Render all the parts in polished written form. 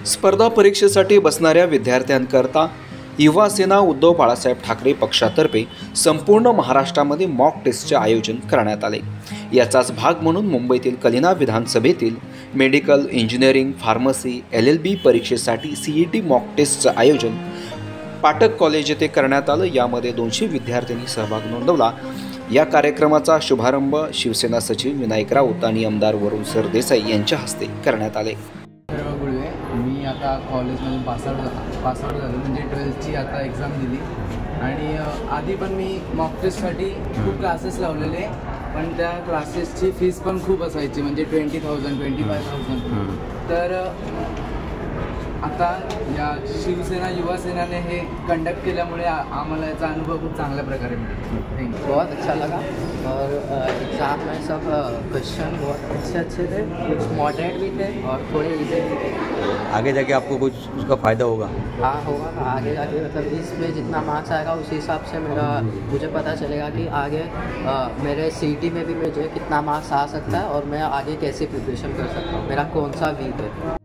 स्पर्धा परीक्षेसाठी बसणाऱ्या विद्यार्थ्यांकरता युवा सेना उद्धव बाळासाहेब ठाकरे पक्षातर्फे संपूर्ण महाराष्ट्रामध्ये मॉक टेस्टचे आयोजन करण्यात आले। याचाच भाग म्हणून मुंबईतील कलिना विधानसभेतील मेडिकल, इंजिनिअरिंग, फार्मसी, LLB परीक्षेसाठी CET मॉक टेस्टचे आयोजन पाटक कॉलेज येथे करण्यात आलं। यामध्ये 200 विद्यार्थ्यांनी सहभाग नोंदवला। या कार्यक्रमाचा शुभारंभ शिवसेना सचिव विनायक राऊत आणि आमदार वरुण सरदेसाई यांच्या हस्ते करण्यात आले। मी आता कॉलेजमधून पासआउट झालो, म्हणजे 12th आता एक्झाम दिली आणि आधी पण मी मॉक टेस्टसाठी खूप क्लासेस लावलेले, पण त्या क्लासेसची फीस पण खूप असायची, म्हणजे 20,000 25,000। तर आता या शिवसेना युवा सेनाने हे कंडक्ट केल्यामुळे आम्हाला याचा अनुभव खूप चांगल्या प्रकारे मिळाला। बहुत अच्छा लगा और एग्ज़ाम में सब क्वेश्चन बहुत अच्छे थे, कुछ मॉडरेट भी थे और थोड़े इजी भी थे। आगे जाके आपको कुछ उसका फ़ायदा होगा? हाँ होगा, आगे जाके मतलब इसमें जितना मार्क्स आएगा उसी हिसाब से मुझे पता चलेगा कि आगे मेरे CET में भी मुझे कितना मार्क्स आ सकता है और मैं आगे कैसे प्रिपरेशन कर सकता हूँ, मेरा कौन सा वीक है।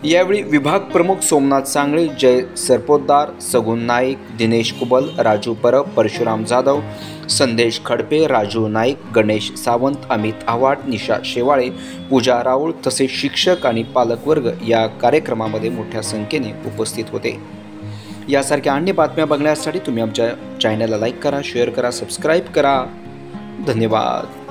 यावेळी विभाग प्रमुख सोमनाथ सांगळे, जय सरपोतदार, सगुन नाईक, दिनेश कुबल, राजू परब, परशुराम जाधव, संदेश खडपे, राजू नाईक, गणेश सावंत, अमित आव्हाड, निशा शेवाळे, पूजा राऊळ तसेच शिक्षक आणि पालकवर्ग या कार्यक्रमामध्ये मोठ्या संख्येने उपस्थित होते। यासारख्या अन्य बातम्या बघण्यासाठी तुम्ही आमच्या चॅनलला लाईक करा, शेअर करा, सबस्क्राईब करा। धन्यवाद।